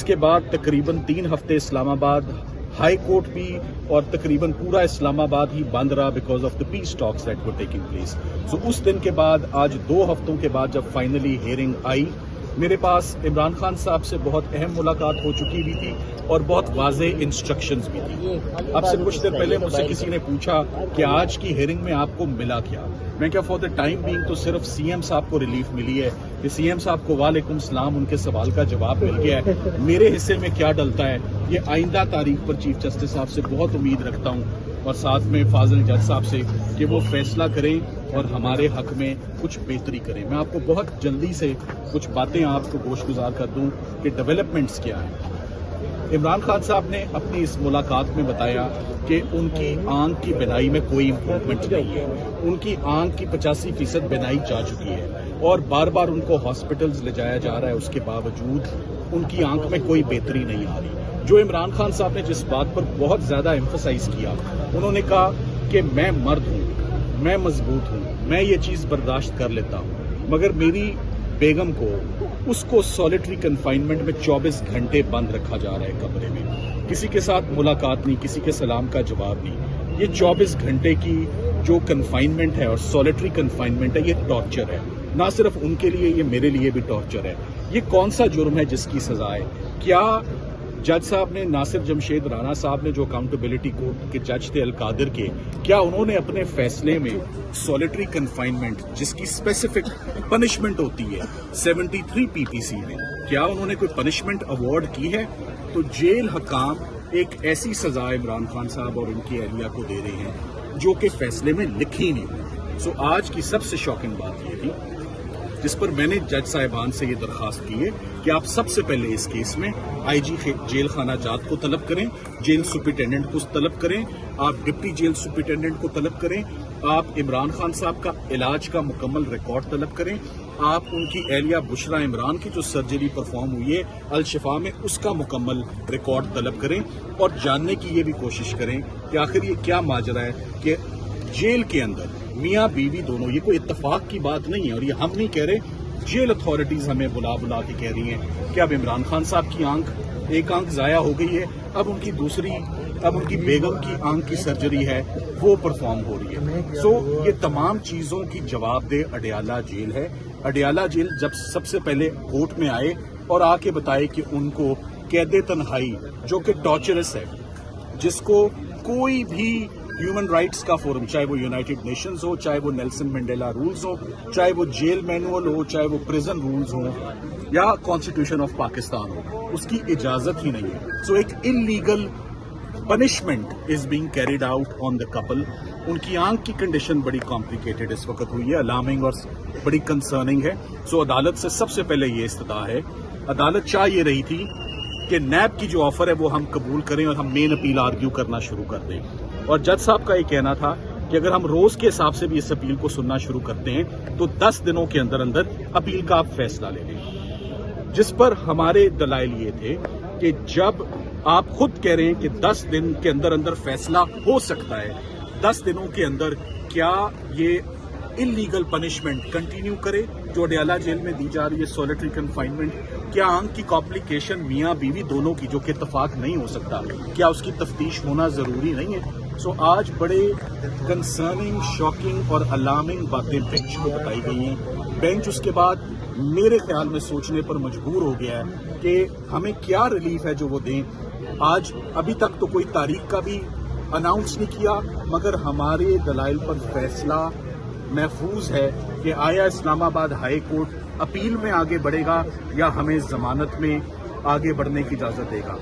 کے بعد تقریباً 3 ہفتے اسلام آباد ہائی کورٹ بھی اور تقریباً پورا اسلام آباد ہی بند رہا because of the peace talks that were taking place. So اس دن کے بعد آج 2 ہفتوں کے بعد جب فائنلی ہیئرنگ آئی، میرے پاس عمران خان صاحب سے بہت اہم ملاقات ہو چکی بھی تھی اور بہت واضح انسٹرکشنز بھی تھی. اب سے کچھ دیر پہلے مجھ سے کسی نے پوچھا کہ آج کی ہیئرنگ میں آپ کو ملا کیا؟ میں کیا فار دا ٹائم بینگ تو صرف سی ایم صاحب کو ریلیف ملی ہے کہ سی ایم صاحب کو وعلیکم السلام، ان کے سوال کا جواب مل گیا ہے. میرے حصے میں کیا ڈلتا ہے یہ آئندہ تاریخ پر چیف جسٹس صاحب سے بہت امید رکھتا ہوں اور ساتھ میں فاضل جج صاحب سے کہ وہ فیصلہ کریں اور ہمارے حق میں کچھ بہتری کریں. میں آپ کو بہت جلدی سے کچھ باتیں آپ کو گوش گزار کر دوں کہ ڈیولپمنٹس کیا ہیں. عمران خان صاحب نے اپنی اس ملاقات میں بتایا کہ ان کی آنکھ کی بینائی میں کوئی امپروومنٹ نہیں ہے. ان کی آنکھ کی 85% بینائی جا چکی ہے اور بار بار ان کو ہاسپٹلز لے جایا جا رہا ہے، اس کے باوجود ان کی آنکھ میں کوئی بہتری نہیں آ رہی. جو عمران خان صاحب نے جس بات پر بہت زیادہ ایمفسائز کیا، انہوں نے کہا کہ میں مرد ہوں، میں مضبوط ہوں، میں یہ چیز برداشت کر لیتا ہوں، مگر میری بیگم کو اس کو سولیٹری کنفائنمنٹ میں 24 گھنٹے بند رکھا جا رہا ہے کمرے میں. کسی کے ساتھ ملاقات نہیں، کسی کے سلام کا جواب نہیں. یہ 24 گھنٹے کی جو کنفائنمنٹ ہے اور سولیٹری کنفائنمنٹ ہے، یہ ٹارچر ہے. نہ صرف ان کے لیے، یہ میرے لیے بھی ٹارچر ہے. یہ کون سا جرم ہے جس کی سزا ہے؟ کیا جج صاحب نے، ناصر جمشید رانا صاحب نے جو اکاؤنٹیبلٹی کورٹ کے جج تھے القادر کے، کیا انہوں نے اپنے فیصلے میں سولیٹری کنفائنمنٹ جس کی اسپیسیفک پنشمنٹ ہوتی ہے 73 PPC میں، کیا انہوں نے کوئی پنشمنٹ ایوارڈ کی ہے؟ تو جیل حکام ایک ایسی سزا عمران خان صاحب اور ان کی اہلیہ کو دے رہے ہیں جو کہ فیصلے میں لکھی نہیں ہوئی. سو آج کی سب سے شاکنگ بات یہ تھی جس پر میں نے جج صاحبان سے یہ درخواست کی ہے کہ آپ سب سے پہلے اس کیس میں آئی جی جیل خانہ جات کو طلب کریں، جیل سپرنٹینڈنٹ کو طلب کریں، آپ ڈپٹی جیل سپرنٹینڈنٹ کو طلب کریں، آپ عمران خان صاحب کا علاج کا مکمل ریکارڈ طلب کریں، آپ ان کی اہلیہ بشرا عمران کی جو سرجری پرفارم ہوئی ہے الشفا میں اس کا مکمل ریکارڈ طلب کریں اور جاننے کی یہ بھی کوشش کریں کہ آخر یہ کیا ماجرا ہے کہ جیل کے اندر میاں بیوی دونوں، یہ کوئی اتفاق کی بات نہیں ہے اور یہ ہم نہیں کہہ رہے، جیل اتھارٹیز ہمیں بلا بلا کے کہہ رہی ہیں کہ اب عمران خان صاحب کی ایک آنکھ ضائع ہو گئی ہے، اب ان کی بیگم کی آنکھ کی سرجری ہے وہ پرفارم ہو رہی ہے. سو یہ تمام چیزوں کی جواب دہ اڈیالہ جیل ہے. اڈیالہ جیل جب سب سے پہلے کورٹ میں آئے اور آ کے بتائے کہ ان کو قید تنہائی جو کہ ٹارچرس ہے، جس کو کوئی بھی ہیومن رائٹس کا فورم، چاہے وہ یونائٹڈ نیشنز ہو، چاہے وہ نیلسن منڈیلا رولز ہو، چاہے وہ جیل مینول ہو، چاہے وہ پریزن رولز ہوں یا کانسٹیٹیوشن آف پاکستان ہو، اس کی اجازت ہی نہیں ہے. سو ایک illegal punishment is being carried out on the couple. ان کی آنکھ کی کنڈیشن بڑی کمپلیکیٹڈ اس وقت ہوئی ہے، الارمنگ اور بڑی کنسرننگ ہے. سو عدالت سے سب سے پہلے یہ استدعا ہے، عدالت چاہ یہ رہی تھی کہ نیب کی جو آفر ہے وہ ہم قبول کریں اور ہم مین اپیل آرگیو کرنا شروع کر دیں. اور جج صاحب کا یہ کہنا تھا کہ اگر ہم روز کے حساب سے بھی اس اپیل کو سننا شروع کرتے ہیں تو 10 دنوں کے اندر اندر اپیل کا آپ فیصلہ لے لیں. جس پر ہمارے دلائل یہ تھے کہ جب آپ خود کہہ رہے ہیں کہ 10 دن کے اندر اندر فیصلہ ہو سکتا ہے، 10 دنوں کے اندر کیا یہ انلیگل پنشمنٹ کنٹینیو کرے جو اڈیالہ جیل میں دی جا رہی ہے، سولیٹری کنفائنمنٹ؟ کیا آنکھ کی کمپلیکیشن میاں بیوی دونوں کی جو کہ اتفاق نہیں ہو سکتا، کیا اس کی تفتیش ہونا ضروری نہیں ہے؟ سو آج بڑے کنسرننگ، شاکنگ اور الارمنگ باتیں بینچ کو بتائی گئی ہیں. بینچ اس کے بعد میرے خیال میں سوچنے پر مجبور ہو گیا ہے کہ ہمیں کیا ریلیف ہے جو وہ دیں. آج ابھی تک تو کوئی تاریخ کا بھی اناؤنس نہیں کیا، مگر ہمارے دلائل پر فیصلہ محفوظ ہے کہ آیا اسلام آباد ہائی کورٹ اپیل میں آگے بڑھے گا یا ہمیں ضمانت میں آگے بڑھنے کی اجازت دے گا.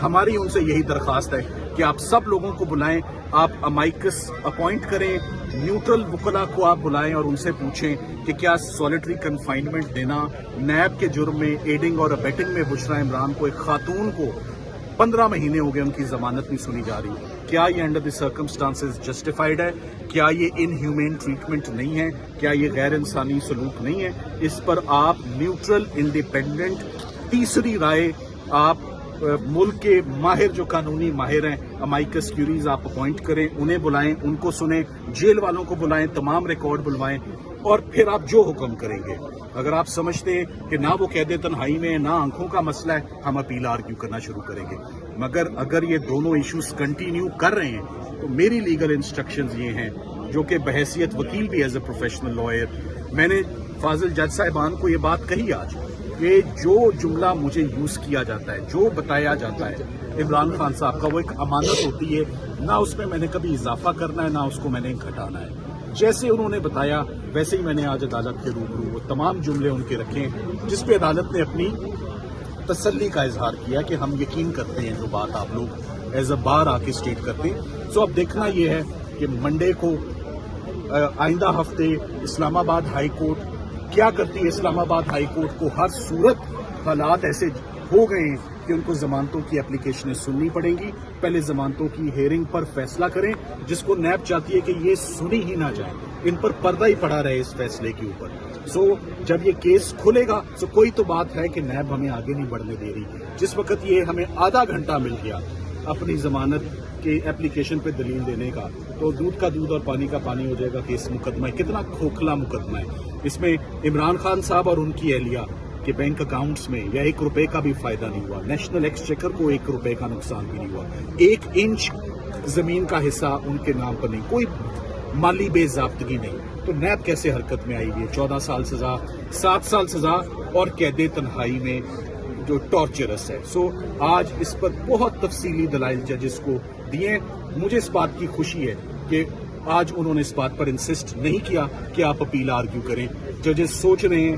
ہماری ان سے یہی درخواست ہے کہ آپ سب لوگوں کو بلائیں، آپ امائکس اپوائنٹ کریں، نیوٹرل وکلا کو آپ بلائیں اور ان سے پوچھیں کہ کیا سولیٹری کنفائنمنٹ دینا نیب کے جرم میں ایڈنگ اور ابیٹنگ میں بشرا عمران کو، ایک خاتون کو 15 مہینے ہو گئے ان کی ضمانت نہیں سنی جا رہی، کیا یہ انڈر دی سرکمسٹانسز جسٹیفائڈ ہے؟ کیا یہ ان ہیومین ٹریٹمنٹ نہیں ہے؟ کیا یہ غیر انسانی سلوک نہیں ہے؟ اس پر آپ نیوٹرل، انڈیپینڈنٹ تیسری رائے آپ मुल्क के माहिर जो कानूनी माहिर हैं, अमाइकस क्यूरीज आप अपॉइंट करें, उन्हें बुलाएं, उनको सुने, जेल वालों को बुलाएं, तमाम रिकॉर्ड बुलवाएं और फिर आप जो हुक्म करेंगे। अगर आप समझते हैं कि ना वो कैद तन्हाई में ना आंखों का मसला है, हम अपील आर्ग्यू करना शुरू करेंगे। मगर अगर ये दोनों इश्यूज कंटिन्यू कर रहे हैं तो मेरी लीगल इंस्ट्रक्शंस ये हैं, जो कि बहैसियत वकील भी एज ए प्रोफेशनल लॉयर मैंने फाजिल जज साहिबान को ये बात कही आज कि जो जुमला मुझे यूज किया जाता है, जो बताया जाता है इमरान खान साहब का, वो एक अमानत होती है, ना उसमें मैंने कभी इजाफा करना है ना उसको मैंने घटाना है। जैसे उन्होंने बताया वैसे ही मैंने आज अदालत के रूबरू वो तमाम जुमले उनके रखे जिस पे अदालत ने अपनी तसल्ली का इजहार किया कि हम यकीन करते हैं जो बात आप लोग एज अ बार आके स्टेट करते हैं। सो अब देखना ये है कि मंडे को आइंदा हफ्ते इस्लामाबाद हाई कोर्ट क्या करती है। इस्लामाबाद हाई कोर्ट को हर सूरत हालात ऐसे हो गए हैं कि उनको जमानतों की एप्लीकेशनें सुननी पड़ेंगी। पहले जमानतों की हेयरिंग पर फैसला करें, जिसको नैब चाहती है कि ये सुनी ही ना जाए, इन पर पर्दा ही पड़ा रहे इस फैसले के ऊपर। सो जब ये केस खुलेगा तो कोई तो बात है कि नैब हमें आगे नहीं बढ़ने दे रही। जिस वक्त ये हमें आधा घंटा मिल गया अपनी जमानत के एप्लीकेशन पे दलील देने का, तो दूध का दूध और पानी का पानी हो जाएगा कि इस मुकदमा है। कितना खोखला मुकदमा है। इसमें इमरान खान साहब और उनकी एहलिया के बैंक अकाउंट्स में या 1 रुपए का भी फायदा नहीं हुआ। नेशनल एक्सचेकर को 1 रुपए का नुकसान भी नहीं हुआ। 1 इंच जमीन का हिस्सा उनके नाम पर नहीं, कोई माली बेजाब्तगी नहीं। तो नैब कैसे हरकत में आई हुई है? 14 साल सजा, 7 साल सजा और कैद तन्हाई में जो टॉर्चरस है। सो आज इस पर बहुत तफसीली दलाइल जजेस को दिए। मुझे इस बात की खुशी है कि आज उन्होंने इस बात पर इंसिस्ट नहीं किया कि आप अपील आर्ग्यू करें। जजेस सोच रहे हैं,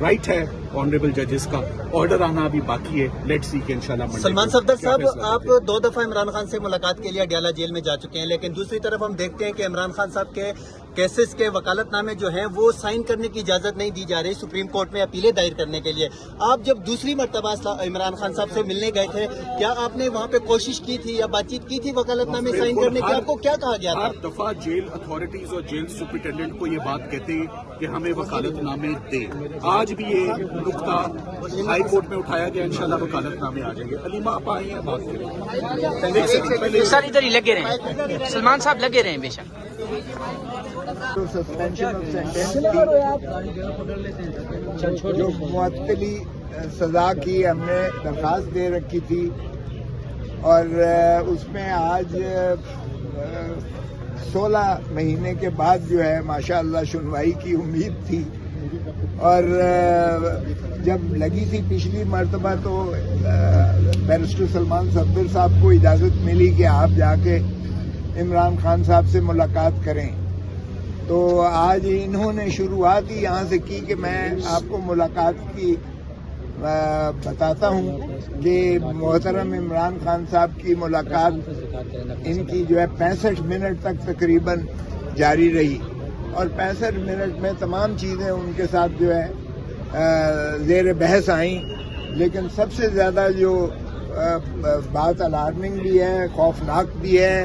राइट है ऑनरेबल जजेस का, ऑर्डर आना अभी बाकी है। लेट्स सी कि इंशाल्लाह। सलमान सफदर साहब, आप 2 दफा इमरान खान से मुलाकात के लिए अडयाला जेल में जा चुके हैं, लेकिन दूसरी तरफ हम देखते हैं कि इमरान खान साहब के केसेस के वकालतनामे जो हैं वो साइन करने की इजाजत नहीं दी जा रही सुप्रीम कोर्ट में अपीलें दायर करने के लिए। आप जब दूसरी मरतबा इमरान खान साहब से मिलने गए थे, क्या आपने वहाँ पे कोशिश की थी या बातचीत की थी वकालतनामे साइन करने की? आपको क्या कहा गया था? हर दफा जेल अथॉरिटीज और जेल सुपरिटेंडेंट को ये बात कहते हैं कि हमें वकालतनामे दे। आज भी ये नुकता हाई कोर्ट में उठाया गया। इंशाल्लाह वकालतनामे आ जाएंगे। अलीमा आप आई हैं, बात करें। सर इधर ही लगे रहे, सलमान साहब लगे रहे बेशक। तो सस्पेंशन ऑफ सेंटेंस जो मुअत्तली सजा की हमने दरखास्त दे रखी थी और उसमें आज 16 महीने के बाद जो है माशाअल्लाह सुनवाई की उम्मीद थी। और जब लगी थी पिछली मर्तबा तो बैरिस्टर सलमान सफदर साहब को इजाज़त मिली कि आप जाके इमरान खान साहब से मुलाकात करें। तो आज इन्होंने शुरुआत ही यहाँ से की कि मैं आपको मुलाकात की बताता हूँ कि मोहतरम इमरान खान साहब की मुलाकात इनकी जो है 65 मिनट तक तकरीबन जारी रही और 65 मिनट में तमाम चीज़ें उनके साथ जो है ज़ेर बहस आई। लेकिन सबसे ज़्यादा जो बात अलार्मिंग भी है, खौफनाक भी है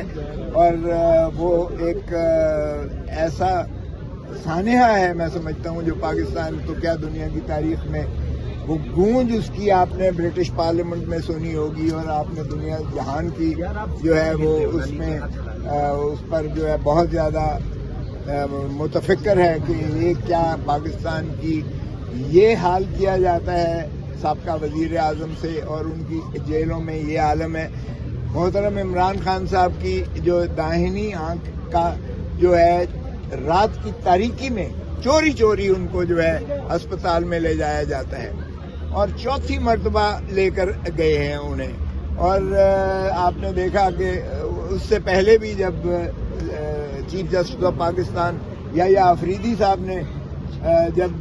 और वो एक ऐसा सानिया है मैं समझता हूँ जो पाकिस्तान तो क्या दुनिया की तारीख में वो गूंज उसकी आपने ब्रिटिश पार्लियामेंट में सुनी होगी और आपने दुनिया जहान की जो है वो उसमें उस पर जो है बहुत ज़्यादा मुतफिक्र है कि ये क्या पाकिस्तान की ये हाल किया जाता है साबका वजीर आजम से और उनकी जेलों में ये आलम है। मोहतरम इमरान खान साहब की जो दाहिनी आंख का जो है रात की तारीकी में चोरी चोरी उनको जो है अस्पताल में ले जाया जाता है और चौथी मर्तबा लेकर गए हैं उन्हें। और आपने देखा कि उससे पहले भी जब चीफ जस्टिस ऑफ पाकिस्तान या अफरीदी साहब ने जब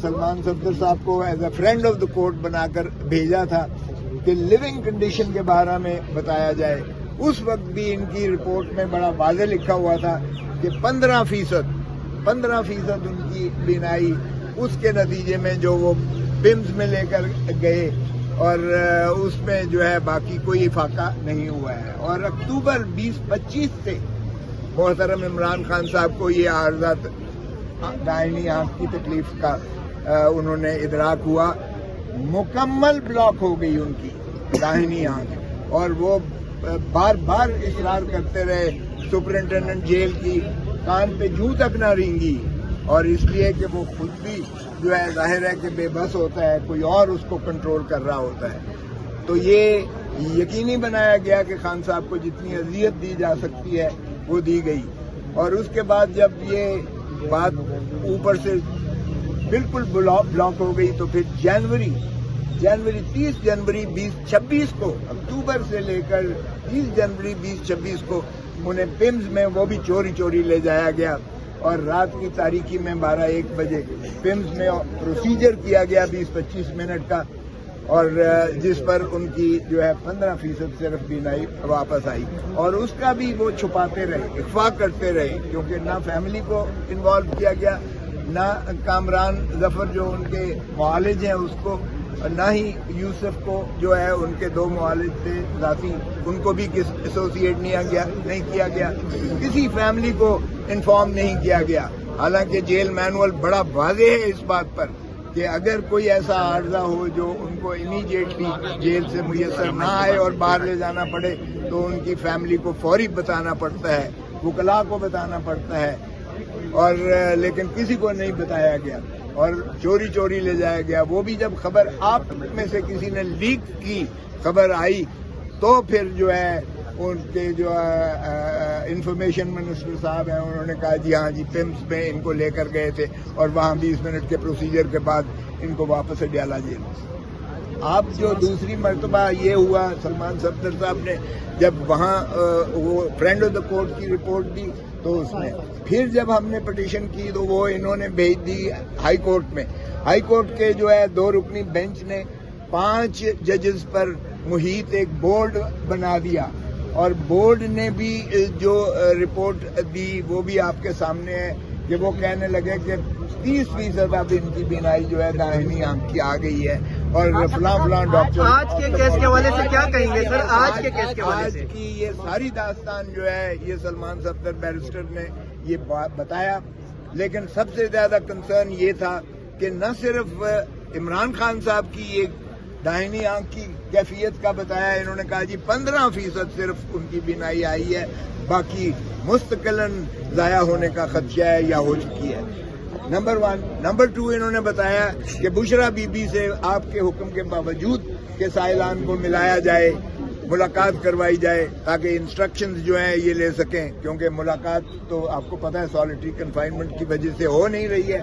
सलमान सफदर साहब को as a friend of the court बनाकर भेजा था कि लिविंग कंडीशन के बारे में बताया जाए, उस वक्त भी इनकी रिपोर्ट में बड़ा वाज़ेह लिखा हुआ था कि 15% उनकी बीनाई उसके नतीजे में जो वो बिम्स में लेकर गए और उसमें जो है बाकी कोई इफाका नहीं हुआ है। और अक्टूबर 2025 से मोहतरम इमरान खान साहब को ये आर्ज़ात दाहिनी आंख की तकलीफ का उन्होंने इदराक हुआ, मुकम्मल ब्लॉक हो गई उनकी दाहिनी आंख, और वो बार बार इसरार करते रहे सुपरिंटेंडेंट जेल की कान पे जूं तक ना रेंगी, और इसलिए कि वो खुद भी जो है जाहिर है कि बेबस होता है, कोई और उसको कंट्रोल कर रहा होता है। तो ये यकीनी बनाया गया कि खान साहब को जितनी अजियत दी जा सकती है वो दी गई। और उसके बाद जब ये बात ऊपर से बिल्कुल ब्लॉक हो गई तो फिर जनवरी 30 जनवरी 2026 को, अक्टूबर से लेकर 30 जनवरी 2026 को उन्हें पिम्स में वो भी चोरी ले जाया गया, और रात की तारीकी में 12-1 बजे पिम्स में प्रोसीजर किया गया 20-25 मिनट का, और जिस पर उनकी जो है 15% सिर्फ बीनाई वापस आई, और उसका भी वो छुपाते रहे, इख्फा करते रहे, क्योंकि ना फैमिली को इन्वॉल्व किया गया, ना कामरान जफर जो उनके मुआलिज हैं उसको, ना ही यूसुफ को जो है उनके 2 मुआलिज थे जाती, उनको भी एसोसिएट नहीं किया गया, किसी फैमिली को इन्फॉर्म नहीं किया गया। हालांकि जेल मैनुअल बड़ा वाज़ेह है इस बात पर कि अगर कोई ऐसा आर्जा हो जो उनको इमीडिएटली जेल से मुयसर ना आए और बाहर ले जाना पड़े, तो उनकी फैमिली को फौरी बताना पड़ता है, वकला को बताना पड़ता है, और लेकिन किसी को नहीं बताया गया और चोरी ले जाया गया। वो भी जब खबर आप में से किसी ने लीक की, खबर आई, तो फिर जो है उनके जो इंफॉर्मेशन मिनिस्टर साहब हैं उन्होंने कहा जी हाँ जी पिम्स में इनको लेकर गए थे, और वहाँ 20 मिनट के प्रोसीजर के बाद इनको वापस अडयाला जेल। अब जो दूसरी मरतबा ये हुआ, सलमान सफदर साहब ने जब वहाँ वो फ्रेंड ऑफ द कोर्ट की रिपोर्ट दी, तो उसमें फिर जब हमने पिटीशन की तो वो इन्होंने भेज दी हाई कोर्ट में। हाई कोर्ट के जो है 2 रुकनी बेंच ने 5 जजेस पर मुहित एक बोर्ड बना दिया, और बोर्ड ने भी जो रिपोर्ट दी वो भी आपके सामने है कि वो कहने लगे कि 30% अब इनकी बीनाई जो है दाहिनी आंख की आ गई है, और फलां डॉक्टर। आज के केस के हवाले से क्या कहेंगे सर? आज के केस के हवाले से आज की ये सारी दास्तान जो है ये सलमान सफदर बैरिस्टर ने ये बताया, लेकिन सबसे ज्यादा कंसर्न ये था कि न सिर्फ इमरान खान साहब की ये दाहिनी आंख की कैफियत का बताया, इन्होंने कहा जी 15% सिर्फ उनकी बीनाई आई है, बाकी मुस्तकिलन जाया होने का खदशा है या हो चुकी है। नंबर 1। नंबर 2 इन्होंने बताया कि बुशरा बीबी से आपके हुक्म के बावजूद के साइलान को मिलाया जाए, मुलाकात करवाई जाए, ताकि इंस्ट्रक्शंस जो हैं ये ले सकें, क्योंकि मुलाकात तो आपको पता है सॉलिटरी कन्फाइनमेंट की वजह से हो नहीं रही है।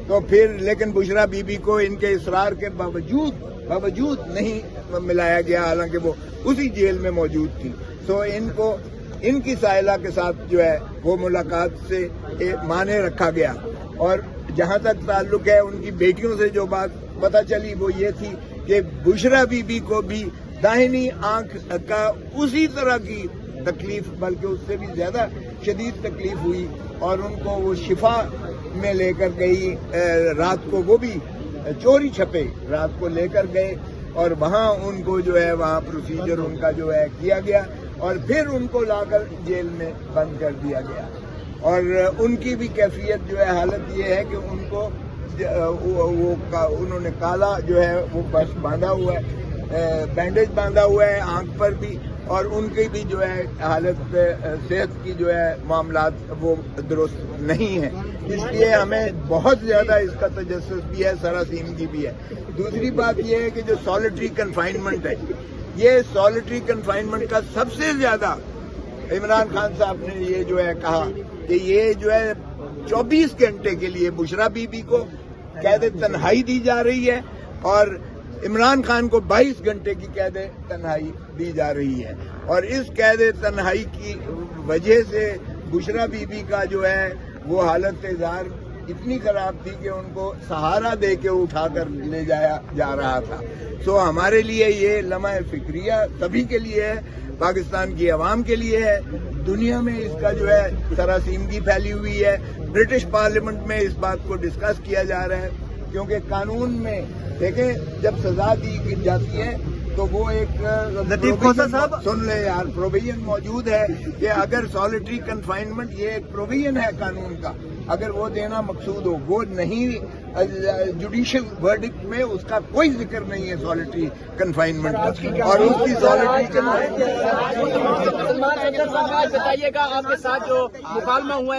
तो फिर लेकिन बुशरा बीबी को इनके इसरार के बावजूद नहीं मिलाया गया, हालांकि वो उसी जेल में मौजूद थी। तो इनको इनकी साइला के साथ जो है वो मुलाकात से माने रखा गया, और जहां तक ताल्लुक है उनकी बेटियों से जो बात पता चली वो ये थी कि बुशरा बीबी को भी दाहिनी आंख का उसी तरह की तकलीफ, बल्कि उससे भी ज्यादा शदीद तकलीफ हुई, और उनको वो शिफा में लेकर गई रात को, वो भी चोरी छपे रात को लेकर गए, और वहाँ उनको जो है वहाँ प्रोसीजर उनका जो है किया गया, और फिर उनको लाकर जेल में बंद कर दिया गया। और उनकी भी कैफियत जो है हालत ये है कि उनको उन्होंने काला जो है वो बस बांधा हुआ है, बैंडेज बांधा हुआ है आंख पर भी, और उनकी भी जो है हालत सेहत की जो है मामलात वो दुरुस्त नहीं है। इसलिए हमें बहुत ज्यादा इसका तजस्सुस भी है, सरासीमगी भी है। दूसरी बात ये है कि जो सॉलिटरी कन्फाइनमेंट है, ये सॉलिटरी कन्फाइनमेंट का सबसे ज्यादा इमरान खान साहब ने ये जो है कहा कि ये जो है 24 घंटे के लिए बुशरा बीबी को कैद तन्हाई दी जा रही है, और इमरान खान को 22 घंटे की कैद तन्हाई दी जा रही है। और इस कैद तन्हाई की वजह से बुशरा बीबी का जो है वो हालत इज़हार इतनी खराब थी कि उनको सहारा दे के उठा कर ले जाया जा रहा था। सो हमारे लिए ये लम्हा फिक्रिया सभी के लिए है, पाकिस्तान की आवाम के लिए है, दुनिया में इसका जो है सरासीमगी फैली हुई है। ब्रिटिश पार्लियामेंट में इस बात को डिस्कस किया जा रहा है, क्योंकि कानून में देखें जब सजा दी जाती है तो वो एक लतीफ खोसा साहब सुन ले यार, प्रोविजन मौजूद है कि अगर सॉलिटरी कन्फाइनमेंट, ये एक प्रोविजन है कानून का اگر وہ دینا مقصود ہو، وہ نہیں جوڈیشل ورڈکٹ میں اس کا کوئی ذکر نہیں ہے سالٹری کنفائنمنٹ کا، اور اس کی سالٹری بتائیے گا آپ کے ساتھ جو مکالمہ ہوا ہے